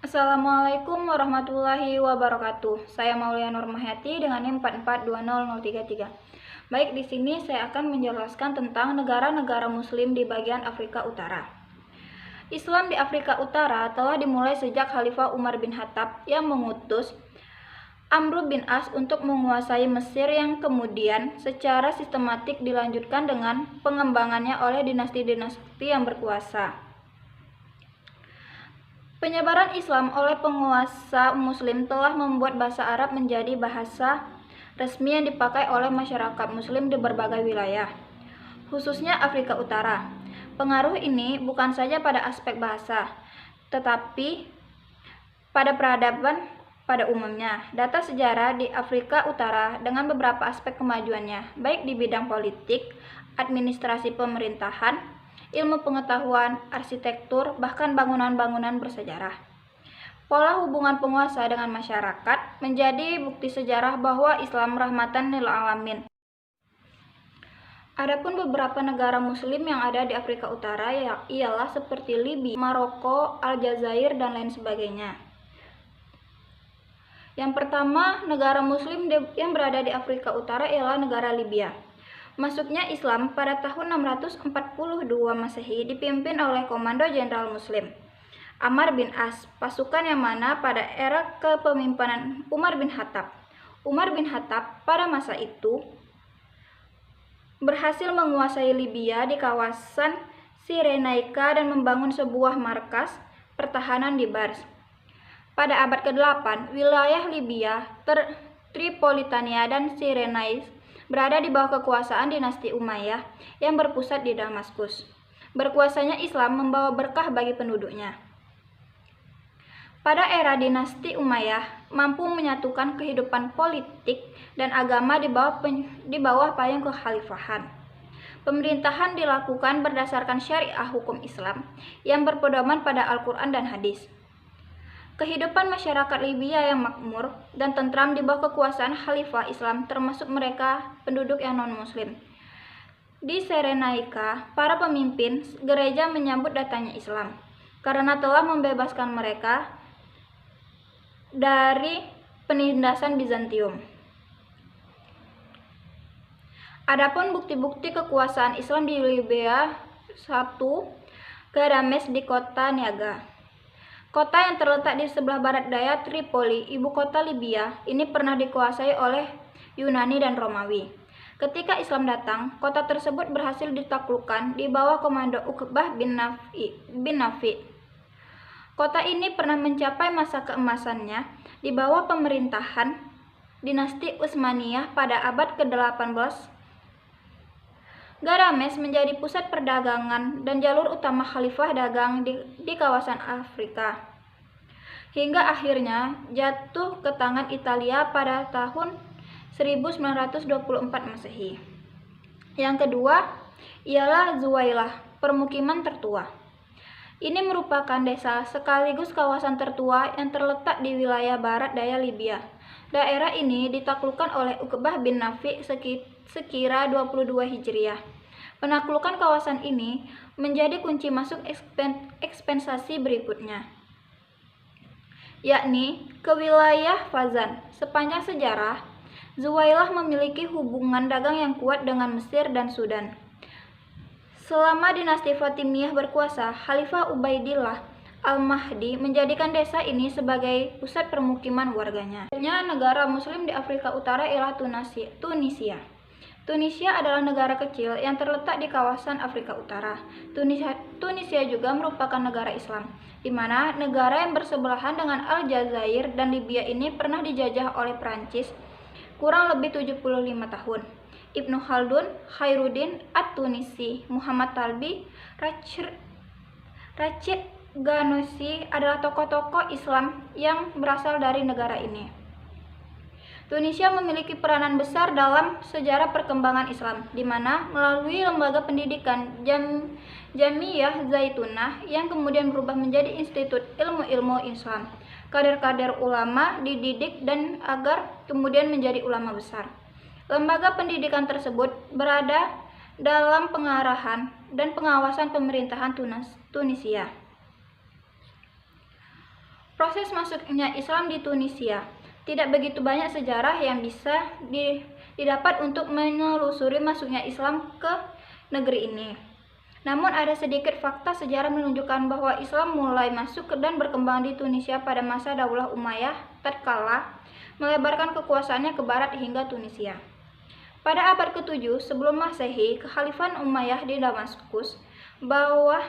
Assalamualaikum warahmatullahi wabarakatuh. Saya Maulia Nurmahayati dengan NIM 4420033. Baik, di sini saya akan menjelaskan tentang negara-negara muslim di bagian Afrika Utara. Islam di Afrika Utara telah dimulai sejak Khalifah Umar bin Khattab yang mengutus Amr bin As untuk menguasai Mesir, yang kemudian secara sistematik dilanjutkan dengan pengembangannya oleh dinasti-dinasti yang berkuasa. Penyebaran Islam oleh penguasa Muslim telah membuat bahasa Arab menjadi bahasa resmi yang dipakai oleh masyarakat Muslim di berbagai wilayah, khususnya Afrika Utara. Pengaruh ini bukan saja pada aspek bahasa, tetapi pada peradaban pada umumnya. Data sejarah di Afrika Utara dengan beberapa aspek kemajuannya, baik di bidang politik, administrasi pemerintahan, ilmu pengetahuan, arsitektur, bahkan bangunan-bangunan bersejarah. Pola hubungan penguasa dengan masyarakat menjadi bukti sejarah bahwa Islam rahmatan lil alamin. Adapun beberapa negara muslim yang ada di Afrika Utara ialah seperti Libya, Maroko, Aljazair, dan lain sebagainya. Yang pertama, negara muslim yang berada di Afrika Utara ialah negara Libya. Masuknya Islam pada tahun 642 Masehi dipimpin oleh Komando Jenderal Muslim Amr bin As, pasukan yang mana pada era kepemimpinan Umar bin Khattab. Umar bin Khattab pada masa itu berhasil menguasai Libya di kawasan Cyrenaica dan membangun sebuah markas pertahanan di Bars. Pada abad ke-8, wilayah Libya, Tripolitania dan Cyrenaica berada di bawah kekuasaan dinasti Umayyah yang berpusat di Damaskus. Berkuasanya Islam membawa berkah bagi penduduknya. Pada era dinasti Umayyah mampu menyatukan kehidupan politik dan agama di bawah payung kekhalifahan. Pemerintahan dilakukan berdasarkan syariah hukum Islam yang berpedoman pada Al-Quran dan hadis. Kehidupan masyarakat Libya yang makmur dan tentram di bawah kekuasaan Khalifah Islam, termasuk mereka penduduk yang non-muslim. Di Cyrenaica, para pemimpin gereja menyambut datangnya Islam karena telah membebaskan mereka dari penindasan Bizantium. Adapun bukti-bukti kekuasaan Islam di Libya: 1. Gadames di kota Niaga. Kota yang terletak di sebelah barat daya Tripoli, ibu kota Libya, ini pernah dikuasai oleh Yunani dan Romawi. Ketika Islam datang, kota tersebut berhasil ditaklukkan di bawah komando Uqbah bin Nafi. Kota ini pernah mencapai masa keemasannya di bawah pemerintahan dinasti Utsmaniyah pada abad ke-18. Gadames menjadi pusat perdagangan dan jalur utama khalifah dagang di kawasan Afrika, hingga akhirnya jatuh ke tangan Italia pada tahun 1924 Masehi. Yang kedua ialah Zuwailah, permukiman tertua. Ini merupakan desa sekaligus kawasan tertua yang terletak di wilayah barat daya Libya. Daerah ini ditaklukkan oleh Uqbah bin Nafi sekira 22 Hijriah. Penaklukan kawasan ini menjadi kunci masuk ekspansi berikutnya, yakni ke wilayah Fazan. Sepanjang sejarah, Zuwailah memiliki hubungan dagang yang kuat dengan Mesir dan Sudan. Selama dinasti Fatimiyah berkuasa, Khalifah Ubaidillah Al-Mahdi menjadikan desa ini sebagai pusat permukiman warganya. Negara muslim di Afrika Utara ialah Tunisia. Tunisia adalah negara kecil yang terletak di kawasan Afrika Utara. Tunisia juga merupakan negara Islam, di mana negara yang bersebelahan dengan Aljazair dan Libya ini pernah dijajah oleh Prancis kurang lebih 75 tahun. Ibnu Khaldun, Khairuddin At-Tunisi, Muhammad Talbi, Rachid Ghannouchi adalah tokoh-tokoh Islam yang berasal dari negara ini. Tunisia memiliki peranan besar dalam sejarah perkembangan Islam, di mana melalui lembaga pendidikan Jamiyah Zaitunah yang kemudian berubah menjadi Institut Ilmu-Ilmu Islam. Kader-kader ulama dididik dan agar kemudian menjadi ulama besar. Lembaga pendidikan tersebut berada dalam pengarahan dan pengawasan pemerintahan Tunisia. Proses masuknya Islam di Tunisia. Tidak begitu banyak sejarah yang bisa didapat untuk menelusuri masuknya Islam ke negeri ini. Namun ada sedikit fakta sejarah menunjukkan bahwa Islam mulai masuk dan berkembang di Tunisia pada masa Daulah Umayyah tatkala melebarkan kekuasaannya ke barat hingga Tunisia. Pada abad ke-7 sebelum Masehi, Kekhalifan Umayyah di Damaskus bawah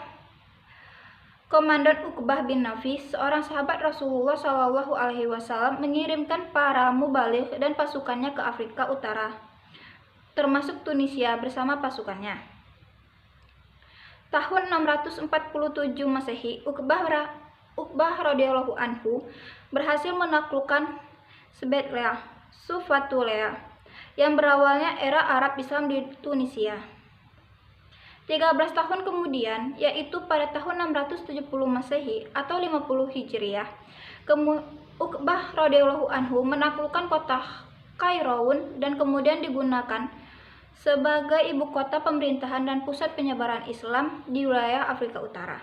Komandan Uqbah bin Nafis, seorang sahabat Rasulullah SAW, mengirimkan para mubaligh dan pasukannya ke Afrika Utara, termasuk Tunisia bersama pasukannya. Tahun 647 Masehi, Uqbah radhiyallahu anhu berhasil menaklukkan Sufatulea yang berawalnya era Arab Islam di Tunisia. 13 tahun kemudian, yaitu pada tahun 670 Masehi atau 50 Hijriah, Uqbah radhiyallahu anhu menaklukkan kota Kairoun dan kemudian digunakan sebagai ibu kota pemerintahan dan pusat penyebaran Islam di wilayah Afrika Utara.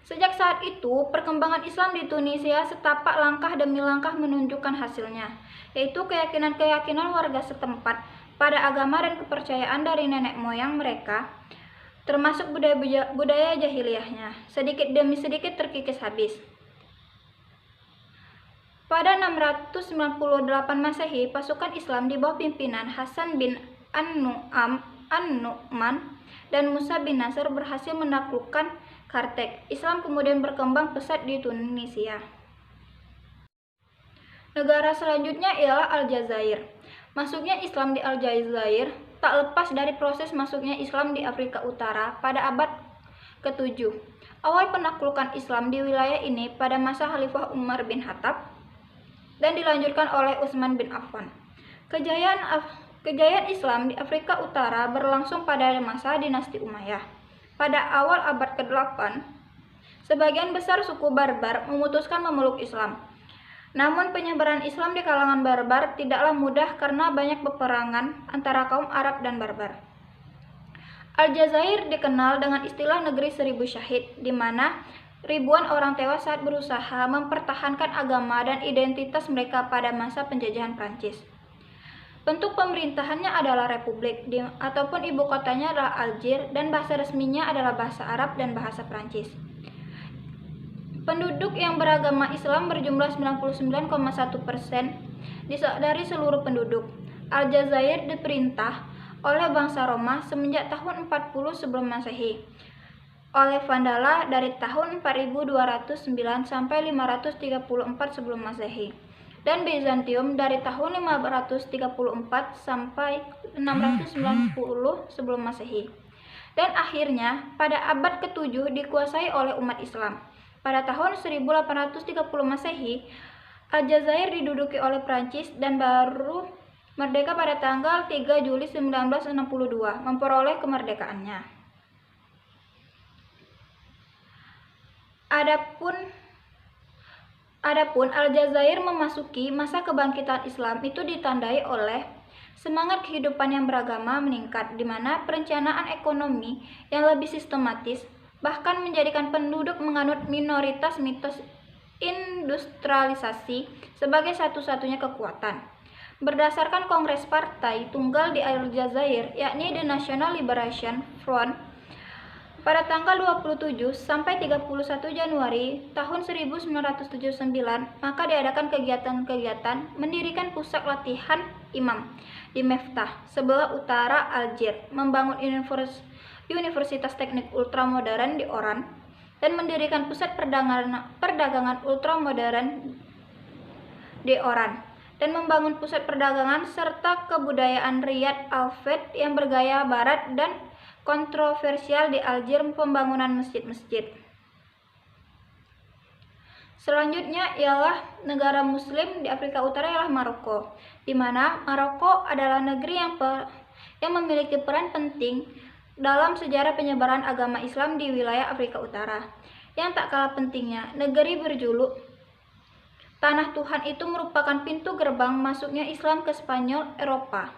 Sejak saat itu, perkembangan Islam di Tunisia setapak langkah demi langkah menunjukkan hasilnya, yaitu keyakinan-keyakinan warga setempat pada agama dan kepercayaan dari nenek moyang mereka, termasuk budaya jahiliyahnya, sedikit demi sedikit terkikis habis. Pada 698 Masehi, pasukan Islam di bawah pimpinan Hasan bin An-Nu'man dan Musa bin Nasr berhasil menaklukkan Kartek. Islam kemudian berkembang pesat di Tunisia. Negara selanjutnya ialah Aljazair. Masuknya Islam di Aljazair tak lepas dari proses masuknya Islam di Afrika Utara pada abad ke-7. Awal penaklukan Islam di wilayah ini pada masa Khalifah Umar bin Khattab dan dilanjutkan oleh Utsman bin Affan. Kejayaan Islam di Afrika Utara berlangsung pada masa dinasti Umayyah. Pada awal abad ke-8, sebagian besar suku Barbar memutuskan memeluk Islam. Namun penyebaran Islam di kalangan Barbar tidaklah mudah karena banyak peperangan antara kaum Arab dan Barbar. Aljazair dikenal dengan istilah negeri 1000 syahid, di mana ribuan orang tewas saat berusaha mempertahankan agama dan identitas mereka pada masa penjajahan Prancis. Bentuk pemerintahannya adalah republik, ataupun ibu kotanya adalah Algiers, dan bahasa resminya adalah bahasa Arab dan bahasa Prancis. Penduduk yang beragama Islam berjumlah 99,1% dari seluruh penduduk. Aljazair diperintah oleh bangsa Roma semenjak tahun 40 sebelum Masehi, oleh Vandala dari tahun 4209 sampai 534 sebelum Masehi, dan Bizantium dari tahun 534 sampai 690 sebelum Masehi. Dan akhirnya pada abad ke-7 dikuasai oleh umat Islam. Pada tahun 1830 Masehi, Aljazair diduduki oleh Prancis dan baru merdeka pada tanggal 3 Juli 1962, memperoleh kemerdekaannya. Adapun Aljazair memasuki masa kebangkitan Islam itu ditandai oleh semangat kehidupan yang beragama meningkat, di mana perencanaan ekonomi yang lebih sistematis bahkan menjadikan penduduk menganut minoritas mitos industrialisasi sebagai satu-satunya kekuatan. Berdasarkan Kongres Partai Tunggal di Aljazair, yakni The National Liberation Front, pada tanggal 27 sampai 31 Januari tahun 1979, maka diadakan kegiatan-kegiatan mendirikan pusat latihan imam di Meftah, sebelah utara Algiers, membangun Universitas Teknik Ultramodern di Oran, dan mendirikan pusat perdagangan ultramodern di Oran, dan membangun pusat perdagangan serta kebudayaan Riyad Al-Fed yang bergaya barat dan kontroversial di Algiers, pembangunan masjid-masjid. Selanjutnya ialah negara muslim di Afrika Utara ialah Maroko, di mana Maroko adalah negeri yang memiliki peran penting dalam sejarah penyebaran agama Islam di wilayah Afrika Utara. Yang tak kalah pentingnya, negeri berjuluk Tanah Tuhan itu merupakan pintu gerbang masuknya Islam ke Spanyol Eropa.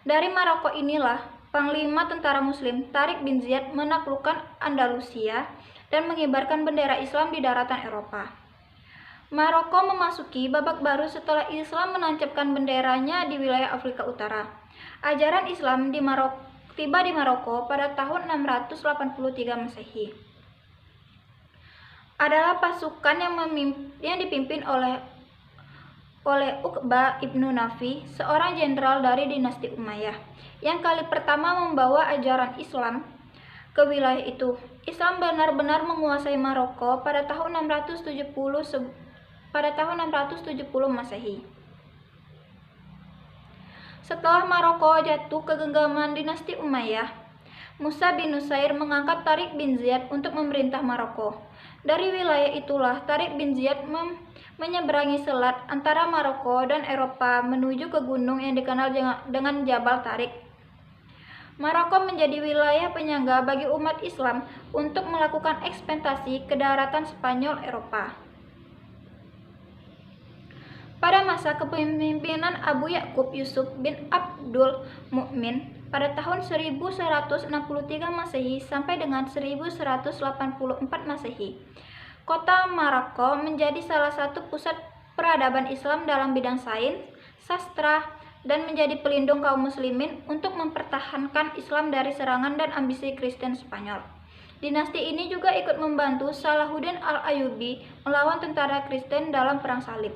Dari Maroko inilah Panglima tentara Muslim Tariq bin Ziyad menaklukkan Andalusia dan mengibarkan bendera Islam di daratan Eropa. Maroko memasuki babak baru setelah Islam menancapkan benderanya di wilayah Afrika Utara. Ajaran Islam tiba di Maroko pada tahun 683 Masehi. Adalah pasukan yang dipimpin oleh Uqbah ibnu Nafi, seorang jenderal dari dinasti Umayyah, yang kali pertama membawa ajaran Islam ke wilayah itu. Islam benar-benar menguasai Maroko pada tahun 670 Masehi. Setelah Maroko jatuh ke genggaman dinasti Umayyah, Musa bin Nusair mengangkat Tariq bin Ziyad untuk memerintah Maroko. Dari wilayah itulah Tariq bin Ziyad menyeberangi selat antara Maroko dan Eropa menuju ke gunung yang dikenal dengan Jabal Tariq. Maroko menjadi wilayah penyangga bagi umat Islam untuk melakukan ekspedisi ke daratan Spanyol Eropa. Pada masa kepemimpinan Abu Ya'qub Yusuf bin Abdul Mu'min pada tahun 1163 Masehi sampai dengan 1184 Masehi, kota Maroko menjadi salah satu pusat peradaban Islam dalam bidang sains, sastra, dan menjadi pelindung kaum muslimin untuk mempertahankan Islam dari serangan dan ambisi Kristen Spanyol. Dinasti ini juga ikut membantu Salahuddin Al-Ayyubi melawan tentara Kristen dalam Perang Salib.